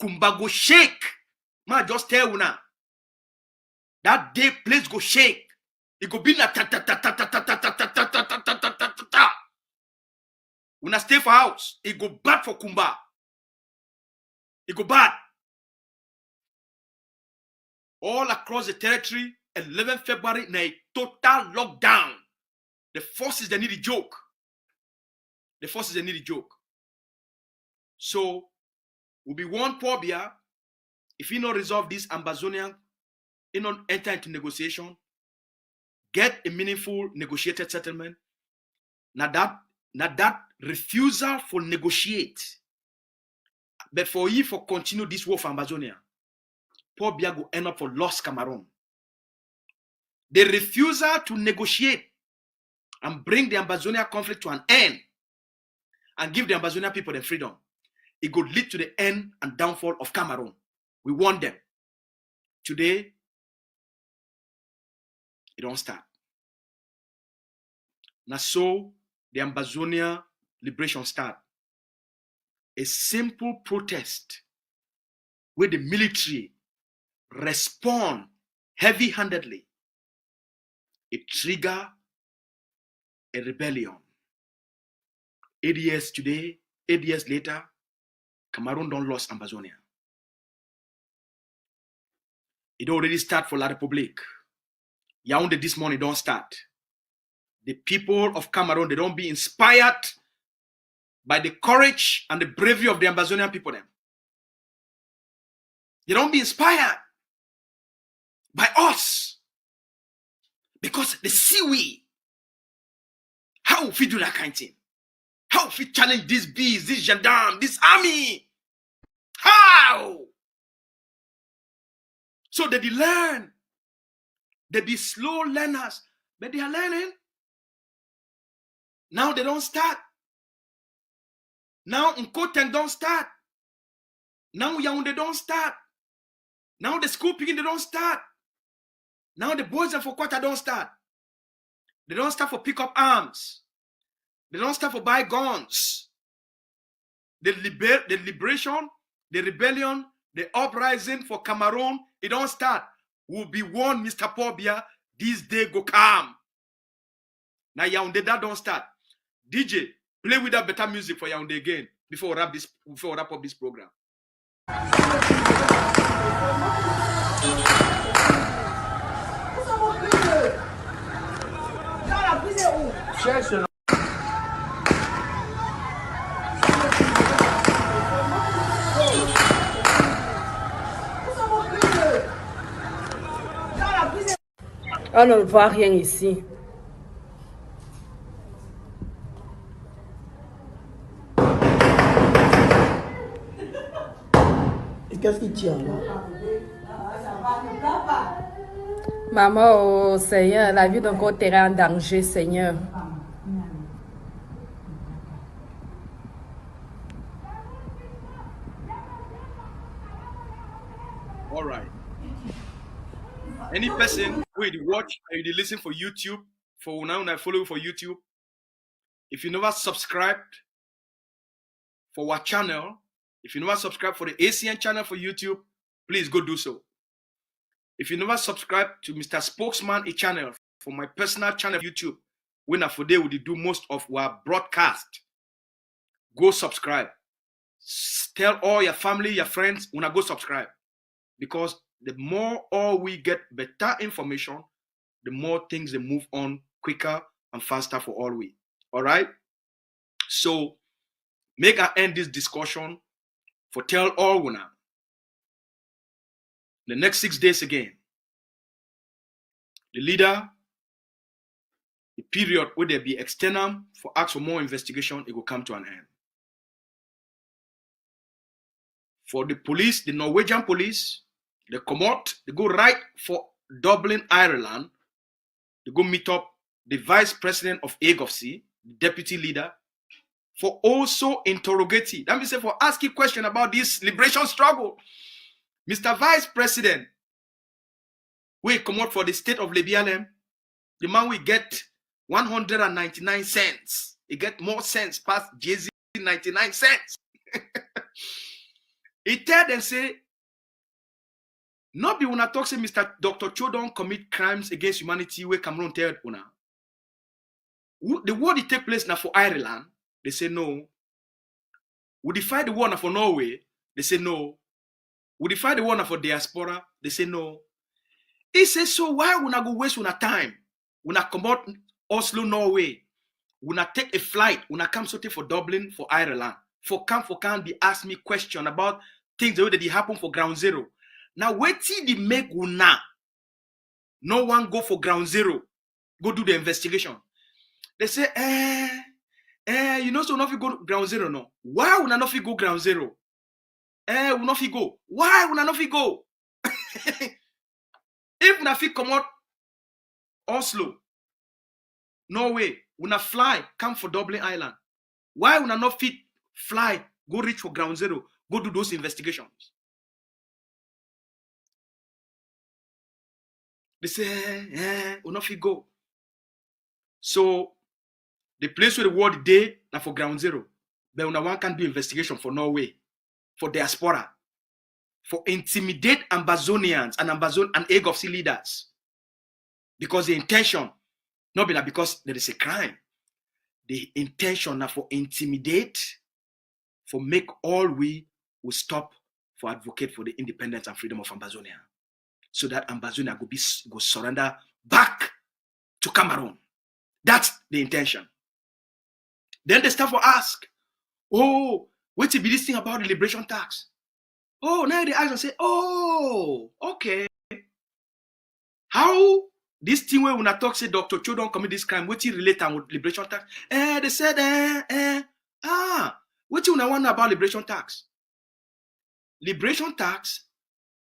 D: Kumba go shake. Man, just tell you now. That day, place go shake. It go be na ta ta ta ta ta ta ta ta ta ta ta ta ta ta ta ta. When I stay for house, it go bad for Kumba. It go bad. All across the territory, 11 February, na a total lockdown. The forces, they need a joke. The forces, they need a joke. So, we'll be one poor beer. If you not resolve this Ambazonian, you not enter into negotiation, get a meaningful negotiated settlement. Now that refusal for negotiate, but for you for continue this war for Ambazonia, poor beer go end up for lost Cameroon. The refusal to negotiate and bring the Ambazonia conflict to an end and give the Ambazonian people their freedom, it could lead to the end and downfall of Cameroon. We want them. Today, it don't start. Na so the Ambazonian liberation start. A simple protest where the military respond heavy-handedly. It trigger a rebellion. 8 years today, 8 years later, Cameroon don't lost Ambazonia. It already start for La République. Yaounde this morning don't start. The people of Cameroon, they don't be inspired by the courage and the bravery of the Ambazonian people. They don't be inspired by us. Because they see we. How we do that kind of thing? How we challenge these bees, this gendarme, this army? How? So they learn. They be slow learners, but they are learning. Now they don't start. Now Nkoteng don't start. Now Yaounde don't start. Now the school picking they don't start. Now the boys and for quarter don't start. They don't start for pick up arms. They don't start for buy guns. The liberation, the rebellion, the uprising for Cameroon, it don't start. Will be one Mr. Pobia, this day go calm. Now Yaounde that don't start. DJ, play with that better music for Yaounde again before we wrap up this program.
B: On ne voit rien ici.
A: Et qu'est-ce qui tient là?
B: Maman, oh Seigneur, la vie d'un côté est en danger, Seigneur.
D: All right. Any person who you watch and you listen for YouTube, for now I follow you for YouTube. If you never subscribed for our channel, if you never subscribe for the ACN channel for YouTube, please go do so. If you never subscribe to Mr. Spokesman channel for my personal channel YouTube, when I for day we do most of our broadcast, go subscribe. Tell all your family, your friends, when I go subscribe. Because the more all we get better information, the more things they move on quicker and faster for all we. All right? So, make I end this discussion for tell all we now. The next 6 days again, the leader, the period where there be external for ask for more investigation, it will come to an end. For the police, the Norwegian police, they come out, they go right for Dublin, Ireland. They go meet up the vice president of AGOFC, deputy leader, for also interrogating. That means for asking question about this liberation struggle. Mr. Vice President, we come out for the state of Libya, the man will get 199 cents. He get more cents past Jay-Z 99 cents. He tell them say, not be una talk say Mr. Dr. Cho don't commit crimes against humanity where Cameroon tell una. The war that take place now for Ireland, they say no. We defy the war now for Norway, they say no. We defy the war now for diaspora, they say no. He says, so why would not go waste una time? When I come out Oslo, Norway, when I take a flight, when I come something for Dublin, for Ireland, for can be ask me question about things the way that they happen for ground zero. Now wait till they make una. No one go for ground zero. Go do the investigation. They say, you know, so not go ground zero, no. Why would not go ground zero? We not go. Why would not go? If we not come out Oslo, Norway, we not fly, come for Dublin Island. Why we not fit fly, go reach for ground zero, go do those investigations? They say, we not go. So The place where the world day now for ground zero. But when one can do investigation for Norway, for diaspora, for intimidate Ambazonians and egg of sea leaders. Because the intention, not because there is a crime. The intention now for intimidate, for make all we will stop for advocate for the independence and freedom of Ambazonia. So that Ambazonia go surrender back to Cameroon. That's the intention. Then they start to ask, oh, what's be this thing about the liberation tax? Oh, now they ask and say, oh, okay. How this thing where when I talk say Dr. Cho don't commit this crime, what's it relate with liberation tax? They said, what you want about liberation tax? Liberation tax,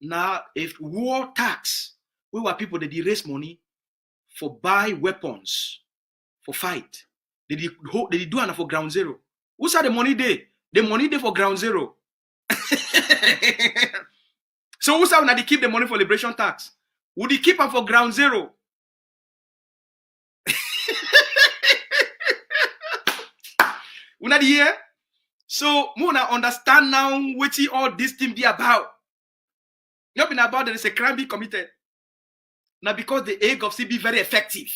D: now if war tax, we were people that raise money for buy weapons, for fight. They do it for ground zero. Who's the money there? The money there for ground zero. So who's when they keep the money for liberation tax? Would they keep them for ground zero? We not here. So Mona understand now what all this thing be about. Not been about there is a crime be committed. Now because the egg of sea be very effective.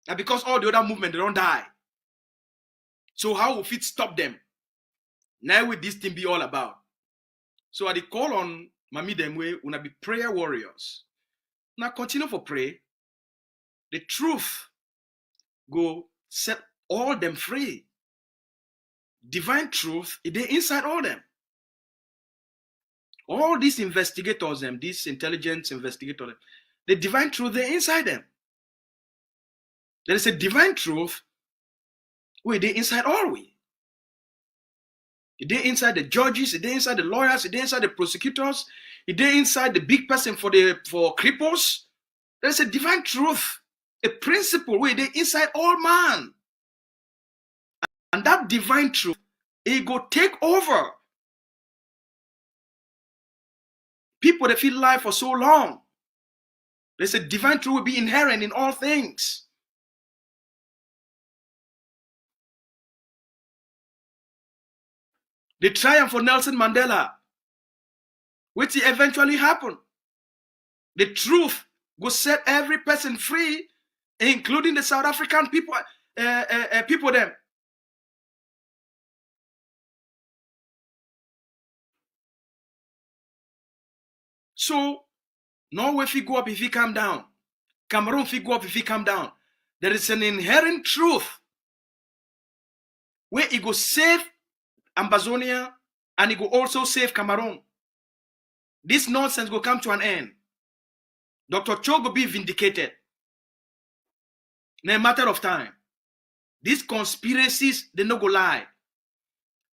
D: Now because all the other movement they don't die. So how will it stop them? Now with this thing be all about. So I call on Mami Demwe, una be prayer warriors. Now continue for pray. The truth go set all them free. Divine truth is there inside all them. All these investigators, them, these intelligence investigators, the divine truth they're inside them. There is a divine truth where they inside all we. They're inside the judges, they're inside the lawyers, they're inside the prosecutors, they're inside the big person for cripples. There's a divine truth, a principle where they're inside all man. And that divine truth, it go take over. People that feel life for so long. There's a divine truth will be inherent in all things. The triumph for Nelson Mandela, which eventually happened. The truth will set every person free, including the South African people, people them. So, Norway if he go up if he come down. Cameroon if he go up if he come down. There is an inherent truth where he go save Ambazonia and he go also save Cameroon. This nonsense will come to an end. Dr. Cho will be vindicated in a matter of time. These conspiracies, they no go lie.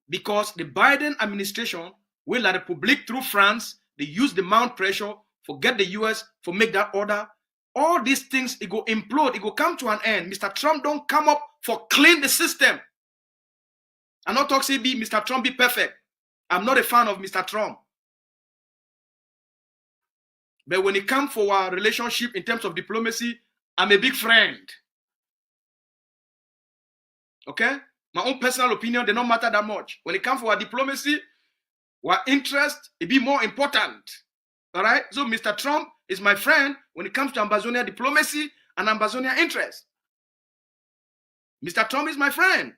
D: Because the Biden administration will let the public through France, they use the mount pressure, forget the US, for make that order. All these things, it go implode, it go come to an end. Mr. Trump don't come up for clean the system. I'm not talking be Mr. Trump be perfect. I'm not a fan of Mr. Trump. But when it comes for our relationship in terms of diplomacy, I'm a big friend. Okay? My own personal opinion, they don't matter that much. When it comes for our diplomacy, our interest, it be more important. All right? So Mr. Trump is my friend when it comes to Ambazonia diplomacy and Ambazonia interest. Mr. Trump is my friend.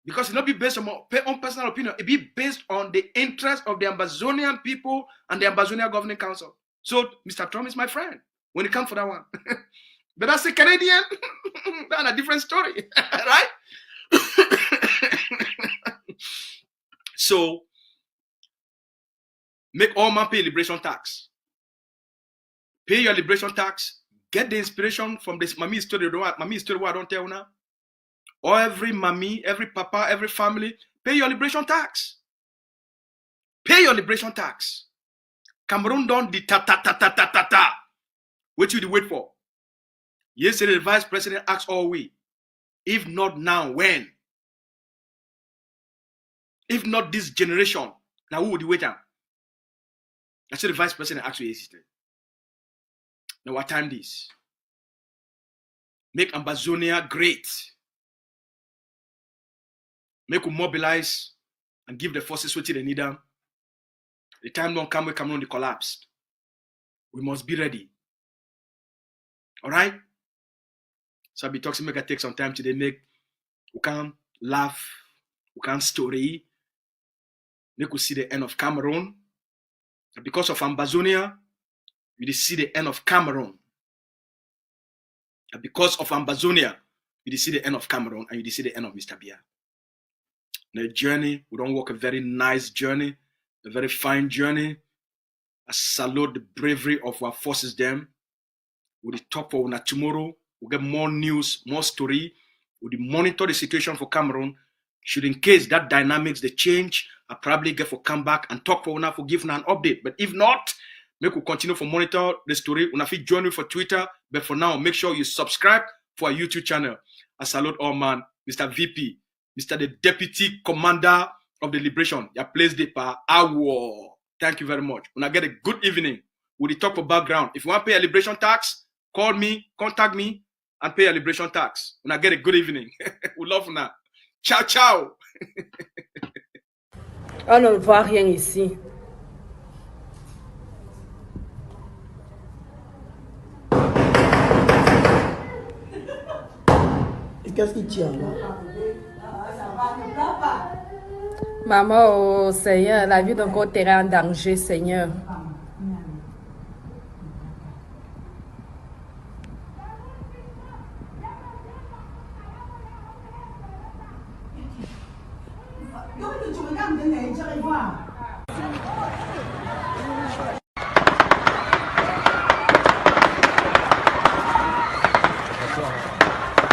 D: Because it not be based on my own personal opinion. It be based on the interest of the Ambazonian people and the Ambazonia Governing Council. So Mr. Trump is my friend when it comes for that one. But that's a Canadian. That's a different story. Right? So make all man pay liberation tax. Pay your liberation tax. Get the inspiration from this mommy story. Mommy story what I don't tell you now. Or every mommy, every papa, every family, pay your liberation tax. Pay your liberation tax. Cameroon don't the ta. What you wait for? Yesterday, the vice president asked all we. If not now, when? If not this generation, now who would you wait on? That's what the vice president asked you yesterday. Now what time this? make Ambazonia great. Make we mobilize and give the forces what they need them. The time don't come when Cameroon they collapsed. We must be ready. All right? So I'll be talking, make I take some time today, we can laugh, we can story, make we see the end of Cameroon. And because of Ambazonia, we see the end of Cameroon. And because of Ambazonia, you see the end of Cameroon and you see the end of Mr. Bia. The journey, we don't walk a very nice journey, a very fine journey. I salute the bravery of our forces them. We'll talk for una tomorrow. We'll get more news, more story. We'll monitor the situation for Cameroon. Should in case that dynamics, the change, I probably get for come back and talk for una for give una an update. But if not, make we continue for monitor the story. Una fit join me for Twitter. But for now, make sure you subscribe for our YouTube channel. I salute all man, Mr. VP, Mr. the Deputy Commander of the Liberation. Your place de pa awo. Thank you very much. Una get a good evening. We'll talk for background. If you want to pay a liberation tax, call me, contact me, and pay a liberation tax. Una get a good evening. We love now. Ciao, ciao.
B: On ne voit rien ici.
A: Et qu'est-ce qui tient là?
B: Maman, oh Seigneur, la vie d'un côté est en danger, Seigneur.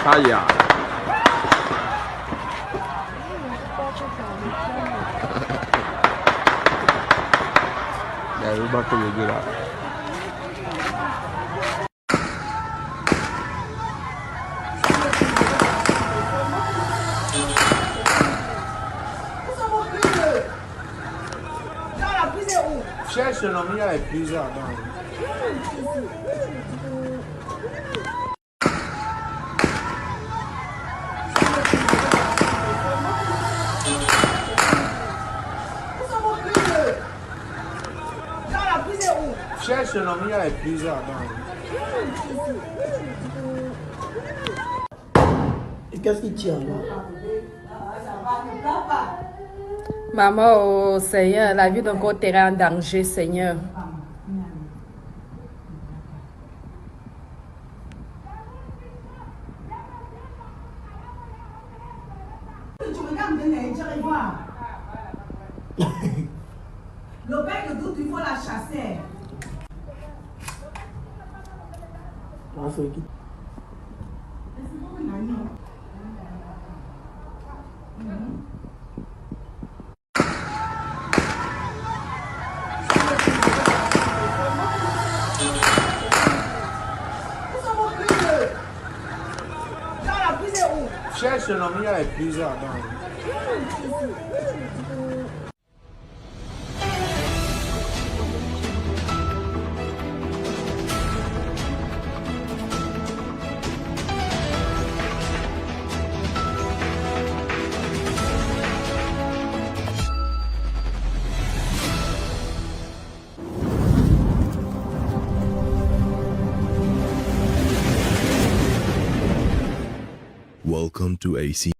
E: Aïe. Yeah, we're about to do that. Cherche un homme, il y a plusieurs dans cherche un homme, il y a plusieurs dans
A: Et qu'est-ce qui tient là?
B: Maman, oh Seigneur, la vie d'un côté est en danger, Seigneur.
C: Le bec de doute, il faut la chasser.
A: Ah, c'est qui?
E: cherche un homme, il y a plusieurs dans
F: Welcome to ACN.